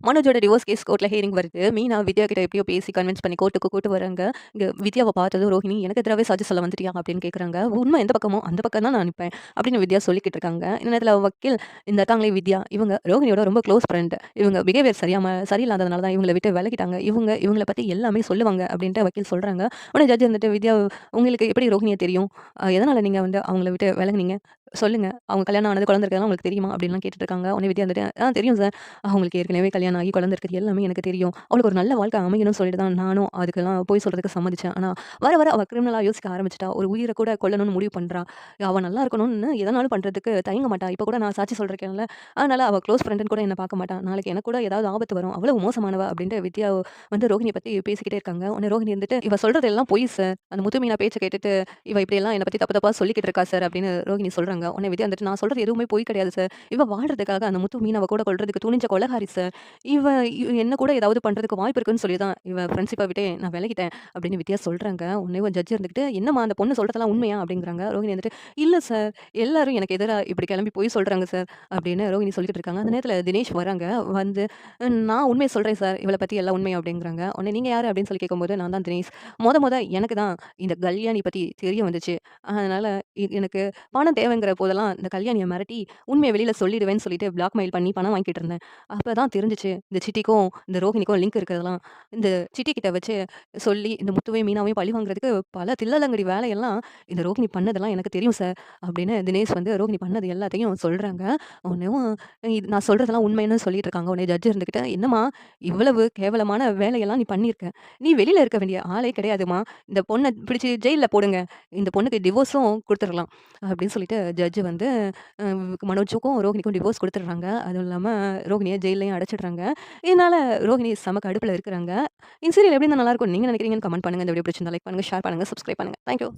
மனோஜோட divorce case கோர்ட்ல hearing வருது. மீனா வித்யா கிட்ட எப்படியோ பேசி கன்வின்ஸ் பண்ணி கோர்ட்டுக்கு கூட்டு வராங்க. இங்க வித்யாவ பார்த்ததும் ரோஹிணி எனக்கு எதிராவே சாட்சி சொல்ல வந்துட்டியா? அப்படின்னு கேட்குறாங்க. உண்மை எந்த பக்கமோ அந்த பக்கம் தான் நான் நிப்பேன். அப்படின்னு வித்யா சொல்லிக்கிட்டு இருக்காங்க. இந்த நேரத்துல வக்கீல் இந்த இருக்காங்களே வித்யா, இவங்க ரோஹிணியோட ரொம்ப க்ளோஸ் ஃப்ரெண்ட். இவங்க பிஹேவியர் சரியில்லாததுனால தான் இவங்கள விட்டு விலகிட்டாங்க. இவங்கள பத்தி எல்லாமே சொல்லுவாங்க அப்படின்ட்டு வக்கீல் சொல்றாங்க. உடனே ஜட்ஜ் இருந்துட்டு வித்யா உங்களுக்கு எப்படி ரோஹிணிய தெரியும்? எதனால நீங்க வந்து அவங்கள விட்டு விலகுனீங்க? சொல்லுங்க. அவங்க கல்யாணம் ஆனது, குழந்தை இருக்கிறதெல்லாம் உங்களுக்கு தெரியுமா? அப்படின்லாம் கேட்டுட்டு இருக்காங்க. உடனே வித்யா வந்துட்டு, தெரியும் சார். அவங்களுக்கு ஏற்கனவே கல்யாணம் ஆகி குழந்தை இருக்கிறது எல்லாமே எனக்கு தெரியும். அவளுக்கு ஒரு நல்ல வாழ்க்கை அமையணும்னு சொல்லிட்டு தான் நானும் அதுக்கெல்லாம் பொய் சொல்றதுக்கு சம்மதிச்சேன். ஆனா வர வர அவ கிரிமினலா யோசிக்க ஆரம்பிச்சுட்டா. ஒரு உயிர கூட கொல்லணும்னு முடிவு பண்றா. அவ நல்லா இருக்கணும்னு எதனாலும் பண்றதுக்கு தயங்க மாட்டா. இப்ப கூட நான் சாட்சி சொல்றேன்ல. அதனால அவ க்ளோஸ் ஃப்ரெண்டுன்னு கூட என்ன பார்க்க மாட்டா. நாளைக்கு எனக்கு கூட ஏதாவது ஆபத்து வரும். அவ்வளவு மோசமானவ அப்படின்ட்டு வித்யா வந்து ரோஹிணிய பத்தி பேசிக்கிட்டே இருக்காங்க. உடனே ரோஹிணி இருந்துட்டு, இவ சொல்றது எல்லாம் பொய் சார். அந்த முத்து மீனா பேச்ச கேட்டுட்டு இவ இப்படியெல்லாம் என்ன பத்தி தப்பு தப்பா சொல்லிக்கிட்டு இருக்கா சார் அப்படின்னு ரோஹிணி சொல்றாங்க. உடனே வித்யா வந்துட்டு, நான் சொல்றது எதுவுமே பொய் கிடையாது சார். இவ வாழ்றதுக்காக அந்த முத்து மீனாவ கூட கொல்றதுக்கு துணிஞ்ச கொலைகாரி சார். இவ என்ன கூட ஏதாவது பண்றதுக்கு வாய்ப்பு இருக்குன்னு சொல்லி தான் இவ ஃப்ரெண்ட்ஷிப்ப விட்டே நான் விலகிட்டேன் அப்படின்னு வித்யா சொல்றாங்க. உடனே ஒரு ஜட்ஜ் இருந்துகிட்டு, என்னம்மா அந்த பொண்ணு சொல்றதெல்லாம் உண்மையா? அப்படிங்கிறாங்க. ரோஹிணி வந்துட்டு, இல்ல சார். எல்லாரும் எனக்கு எதிரா இப்படி கிளம்பி பொய் சொல்றாங்க சார் அப்படின்னு ரோஹிணி சொல்லிட்டு இருக்காங்க. அந்த நேரத்துல தினேஷ் வராங்க. வந்து நான் உண்மைய சொல்றேன் சார். இவள பத்தி எல்லாம் உண்மை அப்படிங்கிறாங்க. உடனே நீங்க யாரு அப்படின்னு சொல்லி கேட்கும்போது, நான் தான் தினேஷ். மொத எனக்கு தான் இந்த கல்யாணி பத்தி தெரிய வந்துச்சு. அதனால எனக்கு பணம் தேவைங்கிற போதெல்லாம் இந்த கல்யாணிய மிரட்டி உண்மைய வெளியில சொல்லிடுவேன்னு சொல்லிட்டு பிளாக்மெயில் பண்ணி பணம் வாங்கிட்டு இருந்தேன். அப்பதான் தெரிஞ்சுச்சு இந்த சிட்டிக்கும், இந்த ரோஹிணிக்கும் லிங்க் இருக்கிறதெல்லாம். இந்த சிட்டி கிட்ட வச்சு சொல்லி இந்த முத்துவையும், மீனாவையும் பழி வாங்குறதுக்கு பல தில்லாலங்கடி வேலையெல்லாம் இந்த ரோஹிணி பண்ணதெல்லாம் எனக்கு தெரியும் சார். அப்படின்னு தினேஷ் வந்து ரோஹிணி பண்ணது எல்லாத்தையும் சொல்றாங்க. உடனேவும் இது நான் சொல்றதெல்லாம் உண்மைன்னு சொல்லிட்டு இருக்காங்க. உடனே ஜட்ஜ் இருந்துகிட்டு, "என்னம்மா இவ்வளவு கேவலமான வேலையெல்லாம் நீ பண்ணியிருக்க. நீ வெளியில இருக்க வேண்டிய ஆளே கிடையாதும்மா. இந்த பொண்ண பிடிச்சு ஜெயில்ல போடுங்க. இந்த பொண்ணுக்கு டிவோர்ஸும் குடுத்துறலாம்." அப்படின்னு சொல்லிட்டு ஜட்ஜ் வந்து அ மனோஜுக்கும், ரோஹிணிக்கும் டிவோர்ஸ் குடுத்துடுறாங்க. அதுவும் இல்லாம ரோஹிணிய ஜெயில்லயும் அடைச்சிடுறாங்க. இதனால ரோஹிணி செம கடுப்புல இருக்கிறாங்க. இந்த சீரியல் எப்படி இருந்தா நல்லாருக்கும்னு நீங்க நினைக்கிறீங்கன்னு கமெண்ட் பண்ணுங்க. இந்த வீடியோ பிடிச்சிருந்தா லைக் பண்ணுங்க, ஷேர் பண்ணுங்க, சப்ஸ்கிரைப் பண்ணுங்க. Thank you.